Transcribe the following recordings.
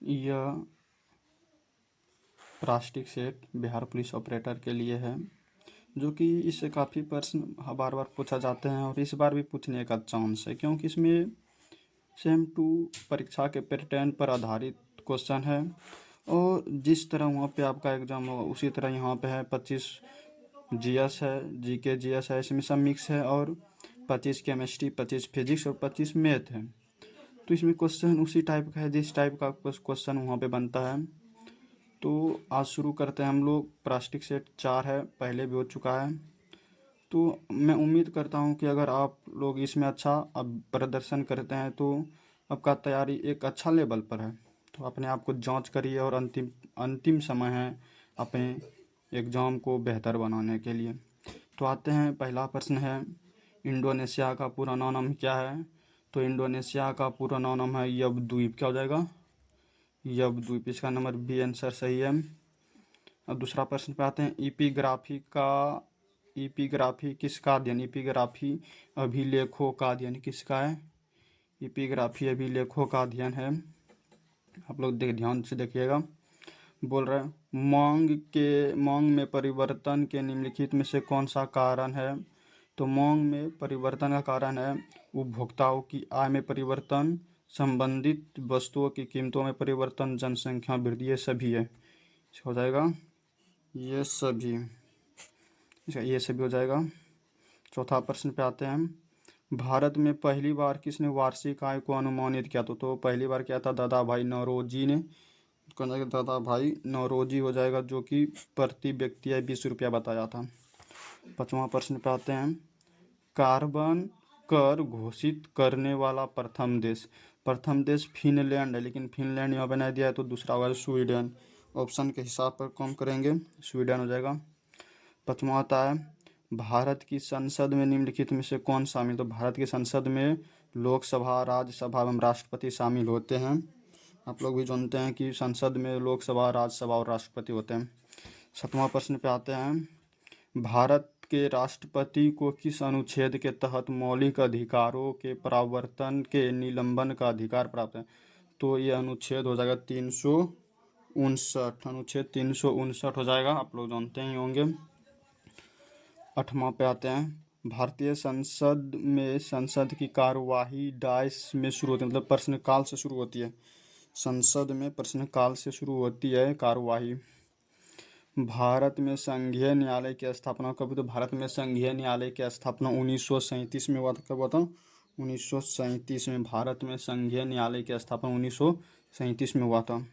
यह plastic set Bihar police operator के लिए है, जो कि इससे काफ़ी प्रश्न बार बार पूछा जाते हैं और इस बार भी पूछने का चांस है, क्योंकि इसमें सेम टू परीक्षा के पैटर्न पर आधारित क्वेश्चन है। और जिस तरह वहाँ पे आपका एग्जाम होगा उसी तरह यहाँ पे है। 25 जीएस है, जीके जीएस है, इसमें सब मिक्स है। और 25 केमिस्ट्री, 25 फिजिक्स और 25 मैथ है। तो इसमें क्वेश्चन उसी टाइप का है जिस टाइप का क्वेश्चन वहाँ पे बनता है। तो आज शुरू करते हैं हम लोग। प्लास्टिक सेट 4 है, पहले भी हो चुका है। तो मैं उम्मीद करता हूँ कि अगर आप लोग इसमें अच्छा अब प्रदर्शन करते हैं तो आपका तैयारी एक अच्छा लेवल पर है। तो अपने आप को जांच करिए और अंतिम समय है अपने एग्ज़ाम को बेहतर बनाने के लिए। तो आते हैं, पहला प्रश्न है, इंडोनेशिया का पूरा नाम क्या है? तो इंडोनेशिया का पूरा नाम है यवद्वीप। क्या हो जाएगा? यवद्वीप। इसका नंबर बी आंसर सही है। अब दूसरा प्रश्न पे आते हैं, इपिग्राफी किसका अध्ययन? इपिग्राफी अभिलेखों का अध्ययन किसका है? इपिग्राफी अभिलेखों का अध्ययन है। आप लोग ध्यान से देखिएगा। बोल रहे हैं, मांग में परिवर्तन के निम्नलिखित में से कौन सा कारण है? तो मांग में परिवर्तन का कारण है उपभोक्ताओं की आय में परिवर्तन, संबंधित वस्तुओं की कीमतों में परिवर्तन, जनसंख्या वृद्धि। ये सभी है। हो जाएगा ये सभी। ये सभी हो जाएगा। चौथा प्रश्न पे आते हैं, भारत में पहली बार किसने वार्षिक आय को अनुमानित किया? तो पहली बार क्या था? दादा भाई नौरोजी ने। दादा भाई नौरोजी हो जाएगा, जो कि प्रति व्यक्ति 20 रुपया बताया था। पांचवा प्रश्न पे आते हैं, कार्बन कर घोषित करने वाला प्रथम देश फिनलैंड है, लेकिन फिनलैंड यहाँ बना दिया है तो दूसरा होगा स्वीडन। ऑप्शन के हिसाब पर कम करेंगे, स्वीडन हो जाएगा। पांचवा आता है, भारत की संसद में निम्नलिखित में से कौन शामिल? तो भारत की संसद में लोकसभा, राज्यसभा एवं राष्ट्रपति शामिल होते हैं। आप लोग भी जानते हैं कि संसद में लोकसभा, राज्यसभा और राष्ट्रपति होते हैं। सातवां प्रश्न पे आते हैं, भारत के राष्ट्रपति को किस अनुच्छेद के तहत मौलिक अधिकारों के प्रवर्तन के निलंबन का अधिकार प्राप्त है? तो ये अनुच्छेद हो जाएगा 359। अनुच्छेद 359 हो जाएगा, आप लोग जानते ही होंगे। आठवां पे आते हैं, भारतीय संसद में संसद की कार्यवाही डायस में शुरू होती है, मतलब प्रश्नकाल से शुरू होती है। संसद में प्रश्नकाल से शुरू होती है कार्यवाही। भारत में संघीय न्यायालय की स्थापना कब? तो भारत में संघीय न्यायालय की स्थापना 1937 में हुआ था। कब हुआ था? 1937 में भारत में संघीय न्यायालय की स्थापना 1937 में हुआ था।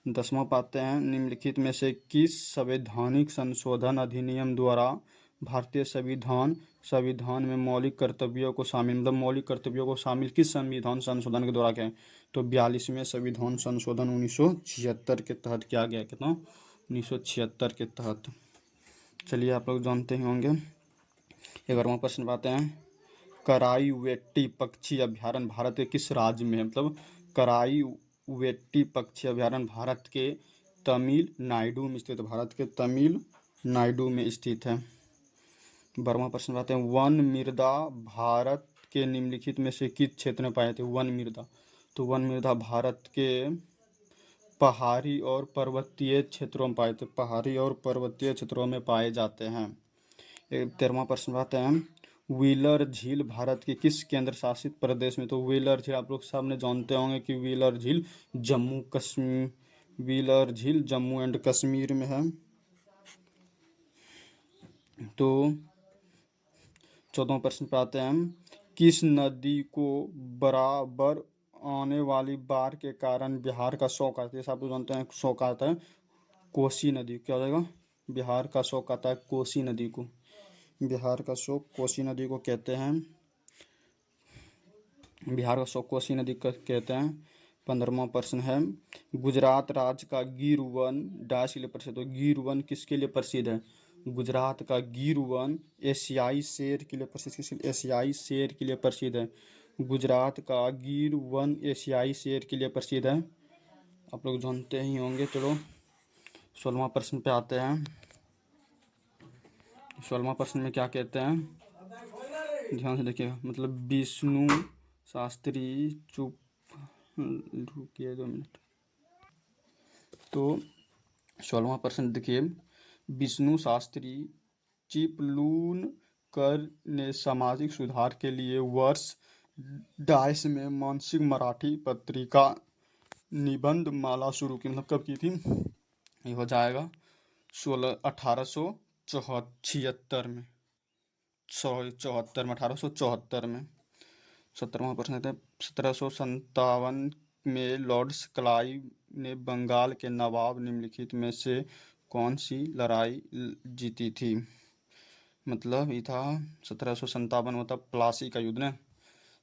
10वां पाते हैं, निम्नलिखित में से किस संवैधानिक संशोधन अधिनियम द्वारा भारतीय संविधान में मौलिक कर्तव्यों को शामिल, मतलब मौलिक कर्तव्यों को शामिल किस संविधान संशोधन के द्वारा किया है? तो 42वें संविधान संशोधन 1976 के तहत किया गया। कितना? 1976 के तहत। चलिए, आप लोग जानते ही होंगे। 11वां प्रश्न पाते हैं, कराईवेट्टी पक्षी अभ्यारण्य भारत के किस राज्य में है? मतलब कराईवेट्टी पक्षी अभ्यारण्य भारत के तमिलनाडु में स्थित है। भारत के तमिलनाडु में स्थित है। 12वां प्रश्न पाते हैं, वन मृदा भारत के निम्नलिखित में से किस क्षेत्र में पाए जाते हैं? वन मृदा। तो वन मृदा भारत के पहाड़ी और पर्वतीय क्षेत्रों में पाए जाते हैं। पहाड़ी और पर्वतीय क्षेत्रों में पाए जाते हैं। 13वां प्रश्न पाते हैं, व्हीलर झील भारत के किस केंद्र शासित प्रदेश में? तो व्हीलर झील आप लोग सबने जानते होंगे कि व्हीलर झील जम्मू एंड कश्मीर में है। तो 14वां प्रश्न पे आते हैं, किस नदी को बराबर आने वाली बाढ़ के कारण बिहार का शौक आता है? जैसे आप लोग जानते हैं शौक आता है कोसी नदी। क्या हो जाएगा? बिहार का शौक आता है कोसी नदी को। बिहार का शौक कोसी नदी को कहते हैं। बिहार का शौक कोसी नदी को कहते हैं। 15वां प्रश्न है, गुजरात राज्य का गिर वन डैश के लिए प्रसिद्ध? तो गिर वन किसके लिए प्रसिद्ध है? गुजरात का गिर वन एशियाई शेर के लिए प्रसिद्ध। एशियाई शेर के लिए प्रसिद्ध है। गुजरात का गिर वन एशियाई शेर के लिए प्रसिद्ध है, आप लोग जानते ही होंगे। चलो 16वां प्रश्न पे आते हैं। 16वां प्रश्न में क्या कहते हैं, ध्यान से देखिएगा। मतलब विष्णु शास्त्री चुप, रुकिए 2 मिनट। तो 16वां प्रश्न देखिए, विष्णु शास्त्री चिपलूनकर ने सामाजिक सुधार के लिए वर्ष 22 में मासिक मराठी पत्रिका निबंध माला शुरू की, मतलब कब की थी? ये हो जाएगा 1874 में, 1874 में। 17वां प्रश्न है, 1757 में लॉर्ड्स क्लाइव ने बंगाल के नवाब निम्नलिखित में से कौन सी लड़ाई जीती थी? मतलब ये था 1757 हुआ था प्लासी का युद्ध ना,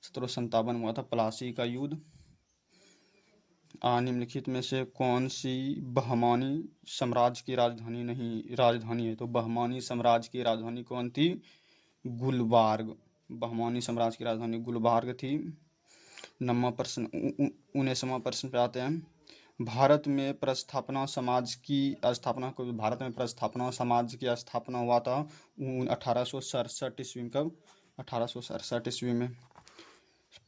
1757 हुआ था प्लासी का युद्ध। निम्नलिखित में से कौन सी बहमानी साम्राज्य की राजधानी है? तो बहमानी साम्राज्य की राजधानी कौन थी? गुलबर्ग। बहमानी साम्राज्य की राजधानी गुलबर्ग थी। 9वां प्रश्न 19वां प्रश्न पे आते हैं, भारत में प्रस्थापना समाज की स्थापना को, भारत में प्रस्थापना समाज की स्थापना हुआ था 1867 ईस्वी में। कब? 1867 ईस्वी में।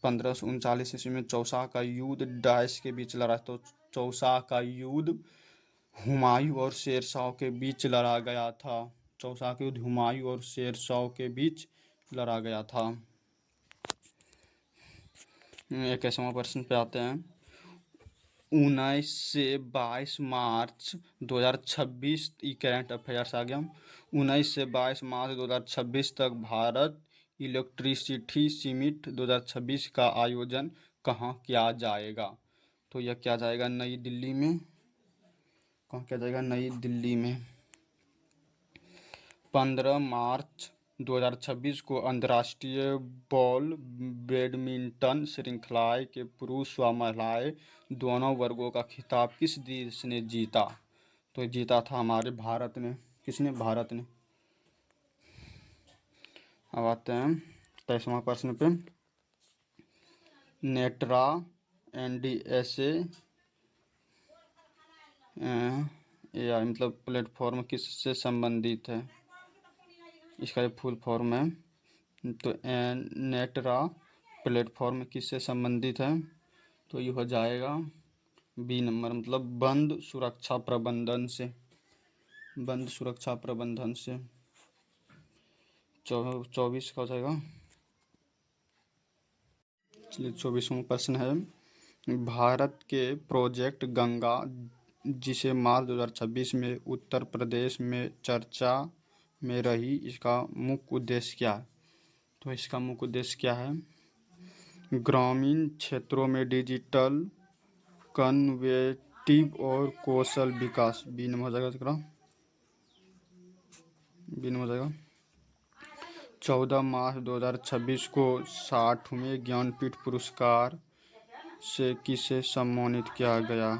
1539 ईस्वी में चौसा का युद्ध डाइस के बीच लड़ा। तो चौसा का युद्ध हुमायूं और शेरशाह के बीच लड़ा गया था। चौसा का युद्ध हुमायूं और शेरशाह के बीच लड़ा गया था। 21वां प्रश्न पे आते हैं, 19 से 22 मार्च 2026 करंट अफेयर्स आ गया। 19 से 22 मार्च 2026 तक भारत इलेक्ट्रिसिटी समिट 2026 का आयोजन कहाँ किया जाएगा? तो यह किया जाएगा नई दिल्ली में। कहाँ किया जाएगा? नई दिल्ली में। 15 मार्च 2026 को अंतर्राष्ट्रीय बॉल बैडमिंटन श्रृंखला के पुरुष व महिलाएं दोनों वर्गों का खिताब किस देश ने जीता? तो जीता था हमारे भारत ने। किसने? भारत ने। अब आते हैं 23वां प्रश्न पे, नेट्रा NDSA AI मतलब प्लेटफॉर्म किससे संबंधित है? इसका ये फुल फॉर्म है। तो नेट्रा प्लेटफॉर्म किससे संबंधित है? तो ये हो जाएगा बी नंबर, मतलब बंद सुरक्षा प्रबंधन से। बंद सुरक्षा प्रबंधन से। 24 का हो जाएगा। चलिए 24वां प्रश्न है, भारत के प्रोजेक्ट गंगा जिसे मार्च 2026 में उत्तर प्रदेश में चर्चा में रही, इसका मुख्य उद्देश्य क्या है? तो इसका मुख्य उद्देश्य क्या है? ग्रामीण क्षेत्रों में डिजिटल कन्वेटिव और कौशल विकास। बी नंबर हो जाएगा। बी नंबर हो जाएगा। 14 मार्च 2026 को 60वें ज्ञानपीठ पुरस्कार से किसे सम्मानित किया गया?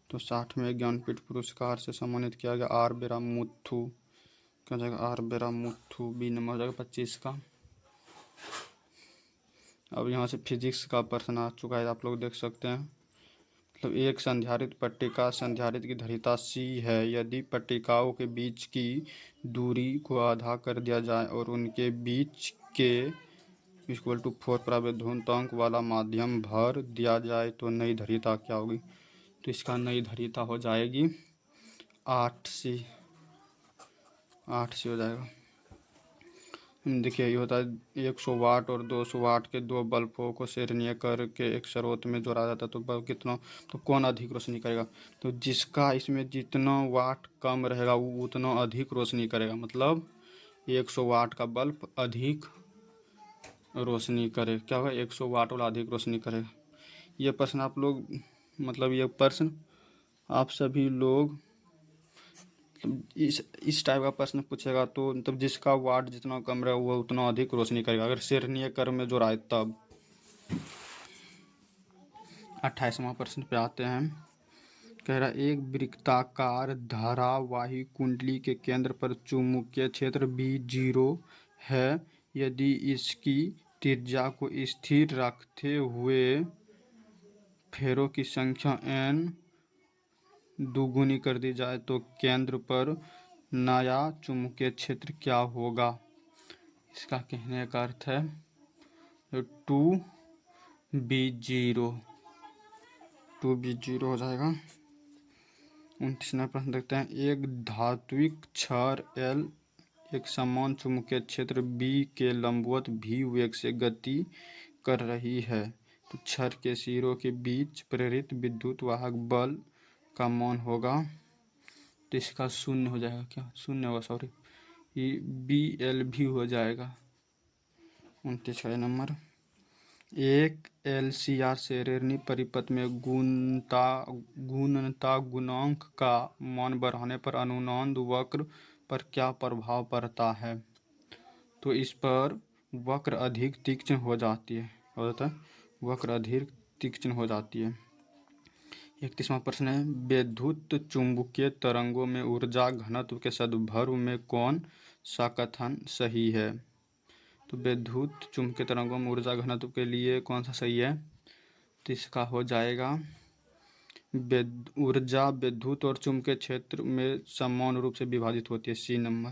तो 60वें ज्ञानपीठ पुरस्कार से सम्मानित किया गया आर वेरामुथु। क्या जाएगा? आर वेरामुथु। बी नंबर हो जाएगा 25 का। अब यहाँ से फिजिक्स का प्रश्न आ चुका है, आप लोग देख सकते हैं। मतलब एक संधारित्र पट्टिका संधारित्र की धरीता C है, यदि पट्टिकाओं के बीच की दूरी को आधा कर दिया जाए और उनके बीच के इक्वल टू 4 प्रावधानांक वाला माध्यम भर दिया जाए तो नई धरीता क्या होगी? तो इसका नई धरीता हो जाएगी 8C। 8C हो जाएगा। देखिए ये होता है 100 वाट और 200 वाट के दो बल्बों को श्रेणीय करके एक स्रोत में जोड़ा जाता है, तो बल्ब कितना, तो कौन अधिक रोशनी करेगा? तो जिसका इसमें जितना वाट कम रहेगा वो उतना अधिक रोशनी करेगा। मतलब 100 वाट का बल्ब अधिक रोशनी करे। क्या होगा? 100 वाट वाला अधिक रोशनी करेगा। ये प्रश्न आप लोग, मतलब ये प्रश्न आप सभी लोग इस टाइप का प्रश्न पूछेगा तो मतलब जिसका वाट जितना कम रहे वो उतना अधिक रोशनी करेगा, अगर श्रेणीय क्रम में जोड़ाए तब। 28वां प्रश्न पे आते हैं। कह रहा एक वृत्ताकार धारावाही कुंडली के केंद्र पर चुंबकीय क्षेत्र B0 है, यदि इसकी त्रिज्या को स्थिर रखते हुए फेरों की संख्या N दुगुनी कर दी जाए तो केंद्र पर नया चुंबकीय क्षेत्र क्या होगा? इसका कहने का अर्थ है 2B0। 2B0 हो जाएगा। 29वां प्रश्न देखते हैं। एक धात्विक क्षार L एक समान चुंबकीय क्षेत्र B के लंबवत v वेग से गति कर रही है, तो क्षार के सिरों के बीच प्रेरित विद्युत वाहक बल का मान होगा। तो इसका शून्य हो जाएगा, क्या शून्य होगा, सॉरी, ये BL भी हो जाएगा। 29वां नंबर। एक LCR श्रेणी परिपथ में गुणनता गुणांक का मान बढ़ाने पर अनुनाद वक्र पर क्या प्रभाव पड़ता है? तो इस पर वक्र अधिक तीक्ष्ण हो जाती है, क्या होता है, वक्र अधिक तीक्ष्ण हो जाती है। 31वां प्रश्न है। विद्युत चुंबकीय तरंगों में ऊर्जा घनत्व के संदर्भ में कौन सा कथन सही है? तो विद्युत चुंबकीय तरंगों में ऊर्जा घनत्व के लिए कौन सा सही है? तो इसका हो जाएगा ऊर्जा विद्युत और चुंबकीय क्षेत्र में समान रूप से विभाजित होती है, C नंबर।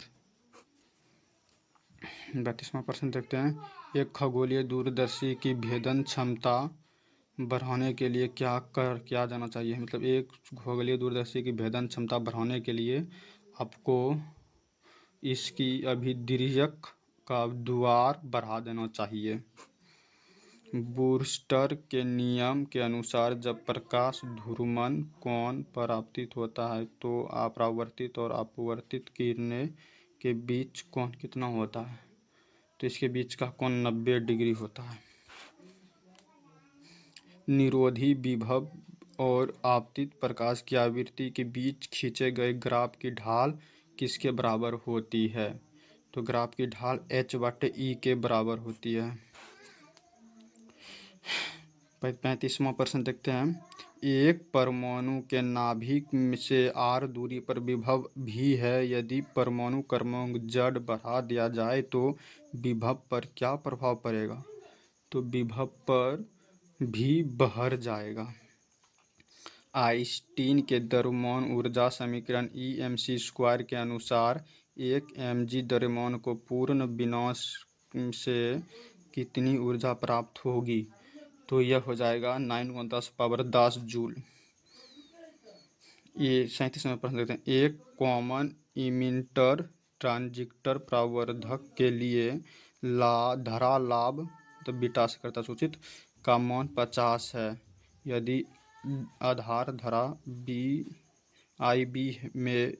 32वां प्रश्न देखते हैं। एक खगोलीय दूरदर्शी की भेदन क्षमता बढ़ाने के लिए क्या किया जाना चाहिए? मतलब एक खगोलीय दूरदर्शी की भेदन क्षमता बढ़ाने के लिए आपको इसकी अभिद्रव्यक का द्वार बढ़ा देना चाहिए। ब्रूस्टर के नियम के अनुसार जब प्रकाश ध्रुवण कोण परावर्तित होता है तो अपरावर्तित और अपवर्तित किरणें के बीच कोण कितना होता है? तो इसके बीच का कोण 90 डिग्री होता है। निरोधी विभव और आपतित प्रकाश की आवृत्ति के बीच खींचे गए ग्राफ की ढाल किसके बराबर होती है? तो ग्राफ की ढाल H/E के बराबर होती है। 35वां प्रश्न देखते हैं। एक परमाणु के नाभिक से r दूरी पर विभव भी है, यदि परमाणु क्रमांक Z बढ़ा दिया जाए तो विभव पर क्या प्रभाव पड़ेगा? तो विभव पर भी बढ़ जाएगा। आइंस्टीन के द्रव्यमान ऊर्जा समीकरण E_mc² के अनुसार एक mg द्रव्यमान को पूर्ण विनाश से कितनी ऊर्जा प्राप्त होगी? तो यह हो जाएगा 9×10⁻10 जूल। ये 37वां प्रश्न देखते हैं। एक कॉमन इमिटर ट्रांजिस्टर प्रवर्धक के लिए धारा लाभ तो बीटा से करता सूचित का मान 50 है। यदि आधार धारा IB में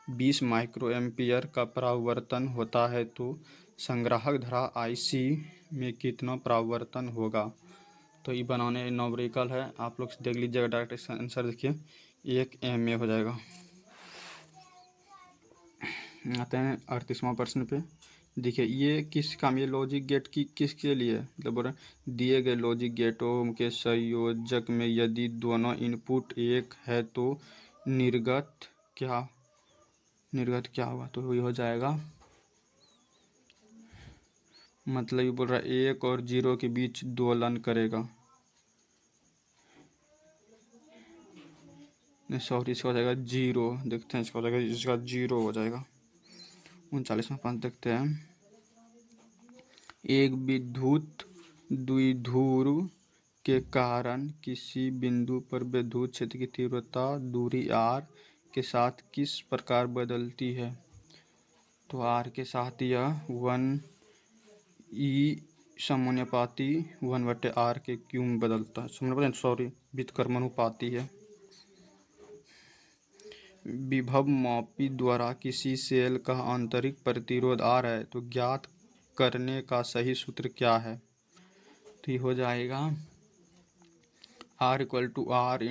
20 माइक्रो एम्पियर का परावर्तन होता है तो संग्राहक धारा IC में कितना परावर्तन होगा? तो ये बनाने न्यूमेरिकल है, आप लोग देख लीजिएगा, डायरेक्ट इसका आंसर देखिए 1 mA हो जाएगा। आते हैं 38वां प्रश्न पे। देखिए ये किस काम, ये लॉजिक गेट की किसके लिए, मतलब बोल रहे दिए गए लॉजिक गेटों के संयोजक में यदि दोनों इनपुट एक है तो निर्गत क्या होगा? तो ये हो जाएगा, मतलब ये बोल रहा है 1 और 0 के बीच दोलन करेगा। सॉरी, इसका हो जाएगा 0। देखते हैं इसका हो जाएगा, इसका 0 हो जाएगा। 39वां प्रश्न देखते हैं। एक विद्युत द्विध्रुव के कारण किसी बिंदु पर विद्युत क्षेत्र की तीव्रता दूरी r के साथ किस प्रकार बदलती है? तो r के साथ यह 1e समानुपाती 1/r के क्यों में बदलता है, सॉरी व्युत्क्रमानुपाती है। विभव मापी द्वारा किसी सेल का आंतरिक प्रतिरोध R है, तो ज्ञात करने का सही सूत्र क्या है? तो ये हो जाएगा R = R ×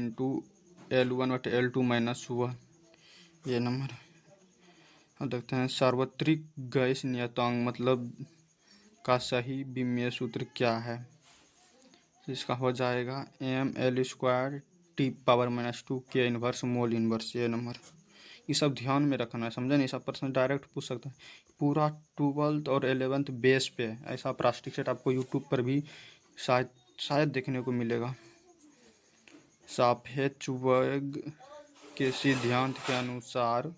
L1/L2 - 1। ये नंबर। अब देखते हैं सार्वत्रिक गैस नियतांक मतलब का सही विमीय सूत्र क्या है? तो इसका हो जाएगा mL² T⁻⁻2 K inverse mole inverse. ये नंबर, ये सब ध्यान में रखना है, समझे नहीं? सब प्रश्न डायरेक्ट पूछ सकता है। पूरा 12th और 11th बेस पे ऐसा प्लास्टिक सेट आपको यूट्यूब पर भी शायद देखने को मिलेगा। सापेक्ष वेग के सिद्धांत के अनुसार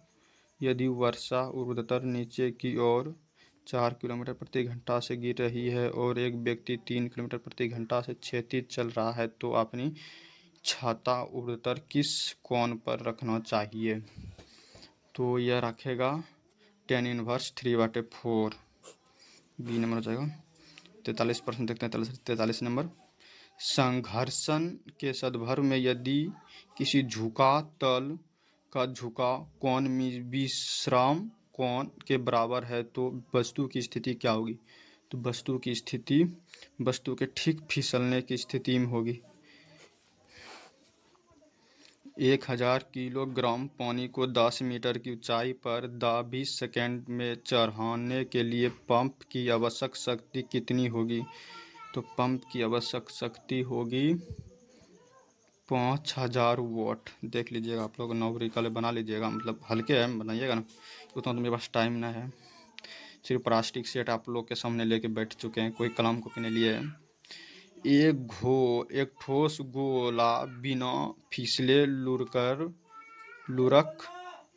यदि वर्षा ऊर्ध्वाधर नीचे की ओर 4 किलोमीटर प्रति घंटा से गिर रही है और एक व्यक्ति 3 किलोमीटर प्रति घंटा से क्षैतिज चल रहा है तो अपनी छाता उड़कर किस कोण पर रखना चाहिए? तो यह रखेगा tan इनवर्स 3/4। बी नंबर हो जाएगा। 43% देखते हैं। 43 नंबर, संघर्षण के संदर्भ में यदि किसी झुका तल का झुकाव कोण विश्राम कोण के बराबर है तो वस्तु की स्थिति क्या होगी? तो वस्तु की स्थिति वस्तु के ठीक फिसलने की स्थिति में होगी। 1000 किलोग्राम पानी को 10 मीटर की ऊंचाई पर 20 सेकंड में चढ़ाने के लिए पंप की आवश्यक शक्ति कितनी होगी? तो पंप की आवश्यक शक्ति होगी 5000 वाट। देख लीजिएगा आप लोग, नौकरी बना लीजिएगा, मतलब हल्के है बनाइएगा ना, उतना तो मेरे पास टाइम ना है। सिर्फ प्लास्टिक सेट आप लोग के सामने लेके बैठ चुके हैं, कोई कलम को पीने लिए। एक ठोस गोला बिना फिसले लुढ़क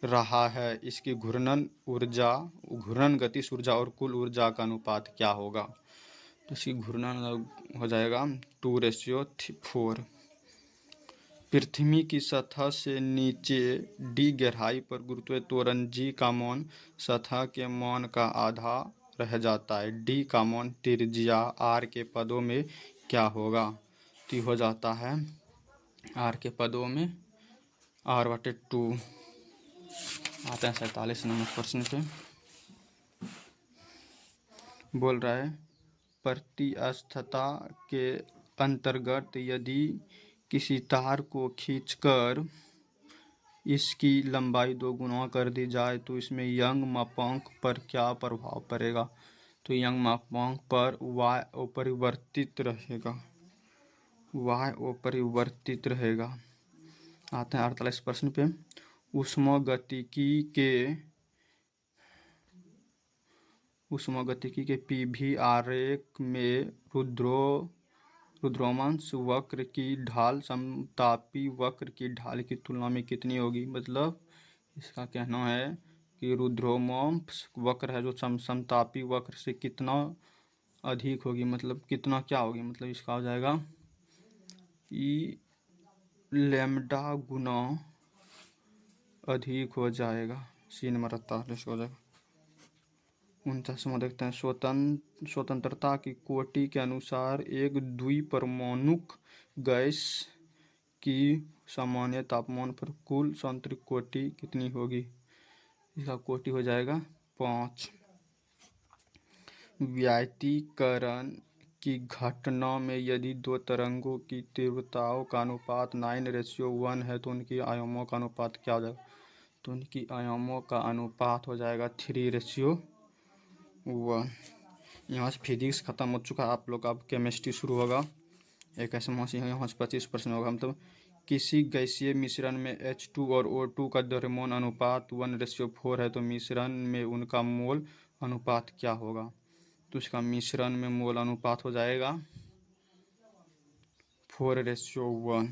रहा है, इसकी घूर्णन गतिज ऊर्जा और कुल ऊर्जा का अनुपात क्या होगा? तो इसकी घूर्णन हो जाएगा 2:4। पृथ्वी की सतह से नीचे d गहराई पर गुरुत्वाकर्षण त्वरण g का मान सतह के मान का आधा रह जाता है। d का मान त्रिज्या r के पदों में क्या होगा? तो हो जाता है r के पदों में r/2। आते हैं 47 नंबर प्रश्न पे। बोल रहा है प्रतिस्थता के अंतर्गत यदि किसी तार को खींचकर इसकी लंबाई 2 गुना कर दी जाए तो इसमें यंग मापांक पर क्या प्रभाव पड़ेगा? तो यंग मापांक पर y अपरिवर्तित रहेगा। आते हैं 48 प्रश्न पे। ऊष्मागतिकी के पीवी आरेख में रुद्रमांश वक्र की ढाल समतापी वक्र की ढाल की तुलना में कितनी होगी? मतलब इसका कहना है कि रुद्रमांश वक्र है जो समतापी वक्र से कितना अधिक होगी, मतलब कितना क्या होगी? मतलब इसका हो जाएगा ई लैम्डा गुना अधिक हो जाएगा। सी नंबर 48 हो जाएगा। 49वां देखते हैं। स्वतंत्रता की कोटि के अनुसार एक द्विपरमाणुक गैस की सामान्य तापमान पर कुल आंतरिक कोटि कितनी होगी? इसका कोटि हो जाएगा 5। व्यातिकरण की घटना में यदि दो तरंगों की तीव्रताओं का अनुपात 9:1 है तो उनकी आयामों का अनुपात क्या हो जाएगा? तो उनकी आयामों का अनुपात हो जाएगा 3:1। यहाँ से फिजिक्स खत्म हो चुका है आप लोग, अब केमिस्ट्री शुरू होगा। एक ऐसे यहाँ से 25 प्रश्न होगा। मतलब किसी गैसीय मिश्रण में H2 और O2 का द्रव्यमान अनुपात 1:4 है तो मिश्रण में उनका मोल अनुपात क्या होगा? तो इसका मिश्रण में मोल अनुपात हो जाएगा 4:1।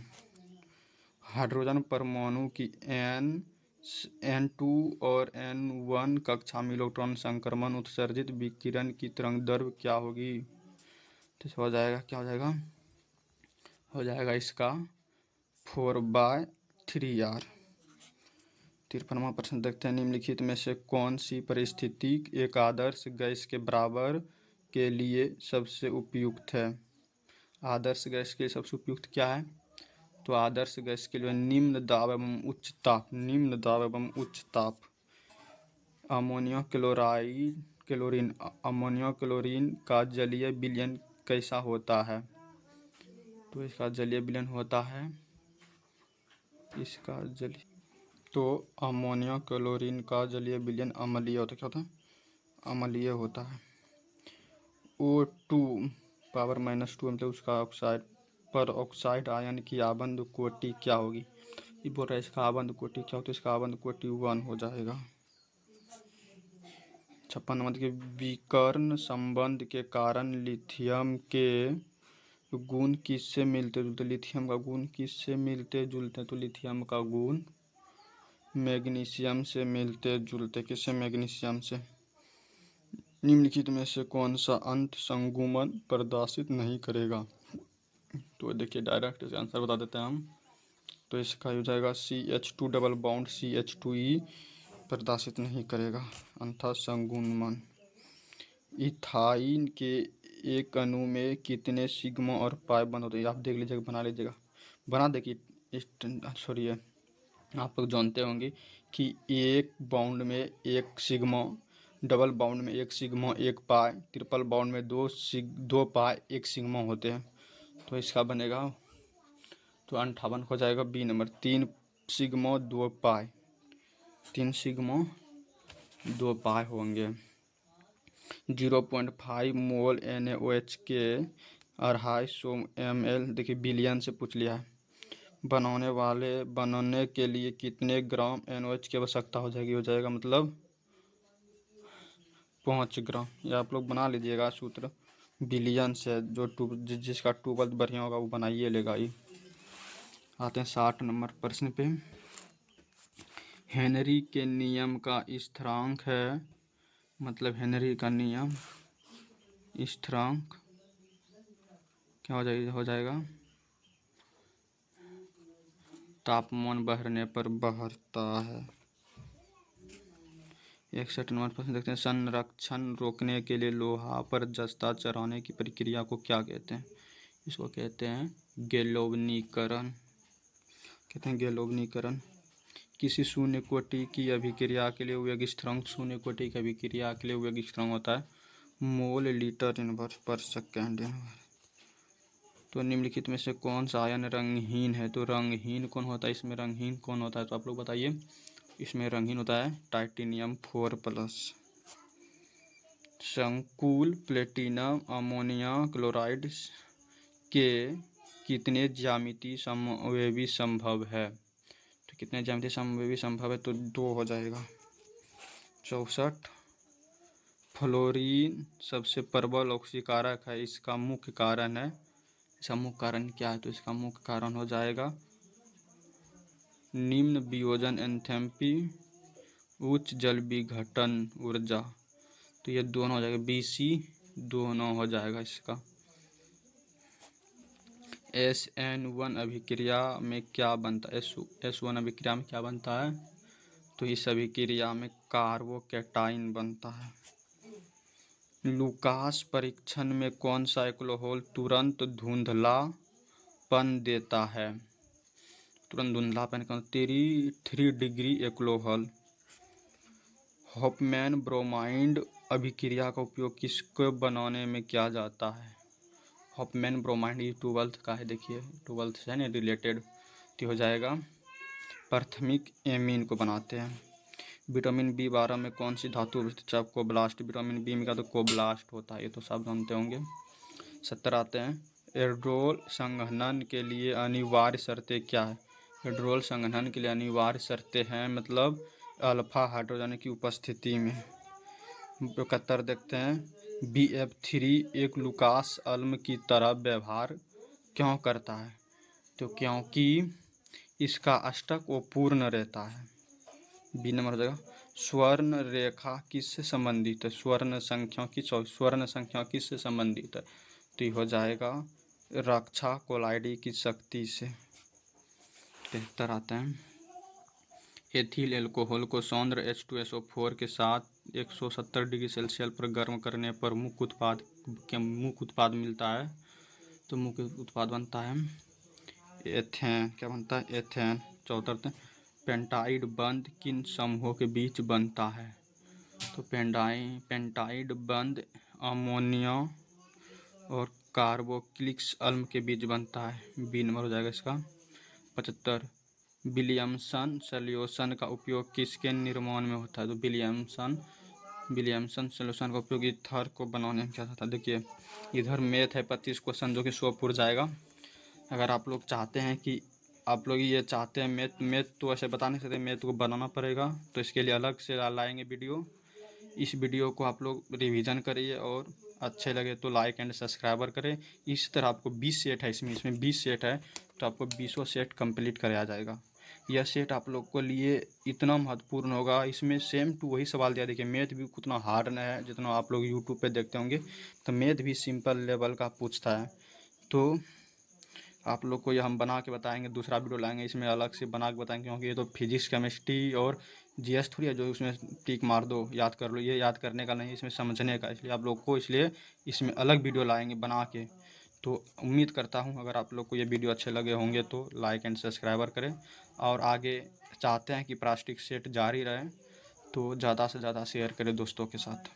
हाइड्रोजन परमाणु की N2 और N1 कक्षा में इलेक्ट्रॉन संक्रमण उत्सर्जित विकिरण की तरंगदैर्घ्य क्या होगी? तो हो जाएगा क्या हो जाएगा? हो जाएगा इसका 4/3r। 53वां प्रश्न देखते हैं। निम्नलिखित में से कौन सी परिस्थिति एक आदर्श गैस के बराबर के लिए सबसे उपयुक्त है? आदर्श गैस के लिए सबसे उपयुक्त क्या है? तो आदर्श गैस के लिए निम्न दाब एवं उच्च ताप। अमोनिया क्लोरीन का जलीय विलयन कैसा होता है? तो इसका जलीय विलयन होता है तो अमोनिया क्लोरीन का जलीय विलयन अम्लीय होता है। क्या होता है? अम्लीय होता है। O2 पावर -2 मतलब उसका ऑक्साइड आयन की आबंध कोटि क्या होगी? ये बोल रहा है इसका आबंध कोटि क्या होता है? इसका आबंध कोटि 1 हो जाएगा। 56 नंबर के विकर्ण संबंध के कारण लिथियम के गुण किससे मिलते जुलते? लिथियम का गुण किससे मिलते जुलते? तो लिथियम का गुण मैग्नीशियम से मिलते जुलते। किससे? मैग्नीशियम से। निम्नलिखित में से कौन सा अंत संगुमन प्रदर्शित नहीं करेगा? तो देखिए डायरेक्ट इसका आंसर बता देते हैं हम। तो इसका हो जाएगा CH2 डबल बॉन्ड CH2E प्रदर्शित नहीं करेगा, अन्यथा संगुणन। इथाइन के एक अणु में कितने सिग्मा और पाई बंद होते हैं, आप देख लीजिएगा, बना लीजिएगा, बना देखिए। सॉरी, आप लोग जानते होंगे कि एक बाउंड में एक सिग्मा, डबल बाउंड में एक सिग्मा एक पाई, ट्रिपल बाउंड में दो पाई एक सिग्मा होते हैं। तो इसका बनेगा तो 58 हो जाएगा बी नंबर, 3 सिग्मा 2 पाई, 3 सिग्मा 2 पाई होंगे। 0.5 मोल NaOH के 250 ml, देखिए बिलियन से पूछ लिया है। बनाने के लिए कितने ग्राम NaOH की आवश्यकता हो जाएगी, हो जाएगा मतलब 5 ग्राम। या आप लोग बना लीजिएगा सूत्र बिलियन से, जिसका ट्वेल्थ बढ़िया होगा वो बनाइए लेगा ही। आते हैं 60 नंबर प्रश्न पे। हेनरी के नियम का स्थिरांक है, मतलब हेनरी का नियम स्थिरांक क्या हो जाएगा तापमान बढ़ने पर बढ़ता है। 61 नंबर प्रश्न देखते हैं। संरक्षण रोकने के लिए लोहा पर जस्ता चढ़ाने की प्रक्रिया को क्या कहते हैं, इसको कहते हैं गैल्वेनीकरण, कहते हैं गैल्वेनीकरण। किसी शून्य कोटि की अभिक्रिया के लिए वेग स्थिरांक, शून्य कोटि की अभिक्रिया के लिए वेग स्थिरांक होता है मोल लीटर इनवर्स पर सेकेंड इनवर्स। तो निम्नलिखित में से कौन सा आयन रंगहीन है, तो रंगहीन कौन होता है, इसमें रंगहीन कौन होता है, तो आप लोग बताइए। इसमें रंगहीन होता है टाइटेनियम 4+। संकुल प्लेटिनम अमोनिया क्लोराइड के कितने ज्यामितीय समवेवी संभव है, तो कितने ज्यामितीय समवेवी संभव है, तो 2 हो जाएगा। 64 फ्लोरीन सबसे प्रबल ऑक्सीकारक है, इसका मुख्य कारण है, इसका मुख्य कारण क्या है, तो इसका मुख्य कारण हो जाएगा निम्न वियोजन एंथैल्पी, उच्च जल विघटन ऊर्जा। तो ये दोनों हो जाएगा, BC दोनों हो जाएगा इसका। SN1 अभिक्रिया में क्या बनता है, S1 अभिक्रिया में क्या बनता है, तो इस अभिक्रिया में कार्बोकैटाइन बनता है। लुकास परीक्षण में कौन सा एल्कोहल तुरंत धुंधलापन देता है, तुरंत धुंधलापन का 3 डिग्री एल्कोहल। हॉफमैन ब्रोमाइड अभिक्रिया का उपयोग किसको बनाने में किया जाता है, हॉफमैन ब्रोमाइड ये 12th का है, देखिए 12th से है ना रिलेटेड, तो हो जाएगा प्राथमिक एमीन को बनाते हैं। विटामिन B12 में कौन सी धातु अवस्थित है, कोब्लास्ट। विटामिन बी में का तो कोब्लास्ट होता है, ये तो सब जानते होंगे। 70 आते हैं। एल्ड्रोल संघनन के लिए अनिवार्य शर्तें क्या है, एल्ड्रोल संघनन के लिए अनिवार्य शर्तें हैं मतलब अल्फा हाइड्रोजन की उपस्थिति में। 71 देखते हैं। BF3 एक लुकास अम्ल की तरह व्यवहार क्यों करता है, तो क्योंकि इसका अष्टक वो पूर्ण रहता है। बी नंबर हो जाएगा। स्वर्ण रेखा किससे संबंधित है, स्वर्ण संख्या किससे संबंधित है, तो ये हो जाएगा रक्षा कोलाइडी की शक्ति से। 73 आते हैं। एथिल एल्कोहल को सौंद्र H2SO4 के साथ 170 डिग्री सेल्सियस पर गर्म करने पर मुख्य उत्पाद मिलता है, तो मुख्य उत्पाद बनता है एथेन, क्या बनता है एथेन। 74 पेंटाइड बंध किन समूहों के बीच बनता है, तो पेंटाइड बंध अमोनिया और कार्बोक्सिलिक अम्ल के बीच बनता है, बी नंबर हो जाएगा इसका। 75 विलियमसन सॉल्यूशन का उपयोग किसके निर्माण में होता है, तो विलियमसन सॉल्यूशन का उपयोग ईथर को बनाने में किया जाता है। देखिए इधर मैथ है 25 क्वेश्चन जो कि 100 पूरा जाएगा। अगर आप लोग चाहते हैं कि आप लोग ये चाहते हैं मैथ तो ऐसे बता नहीं सकते, मैथ को बनाना पड़ेगा, तो इसके लिए अलग से लाएंगे वीडियो। इस वीडियो को आप लोग रिवीजन करिए और अच्छे लगे तो लाइक एंड सब्सक्राइबर करें। इस तरह आपको 20 सेट है, इसमें 20 सेट है, तो आपको 20 सेट कंप्लीट कराया जाएगा। यह सेट आप लोग को लिए इतना महत्वपूर्ण होगा, इसमें सेम टू वही सवाल दिया। देखिए मैथ भी उतना हार्ड नहीं है जितना आप लोग यूट्यूब पे देखते होंगे, तो मैथ भी सिंपल लेवल का पूछता है। तो आप लोग को ये हम बना के बताएंगे, दूसरा वीडियो लाएंगे इसमें अलग से बना के बताएंगे, क्योंकि ये तो फिजिक्स केमिस्ट्री और जीएस थोड़ी है जो उसमें टिक मार दो याद कर लो, ये याद करने का नहीं, इसमें समझने का। इसलिए आप लोग को इसलिए इसमें अलग वीडियो लाएंगे बना के। तो उम्मीद करता हूँ अगर आप लोग को ये वीडियो अच्छे लगे होंगे तो लाइक एंड सब्सक्राइबर करें, और आगे चाहते हैं कि प्लास्टिक सेट जारी रहे तो ज़्यादा से ज़्यादा शेयर करें दोस्तों के साथ।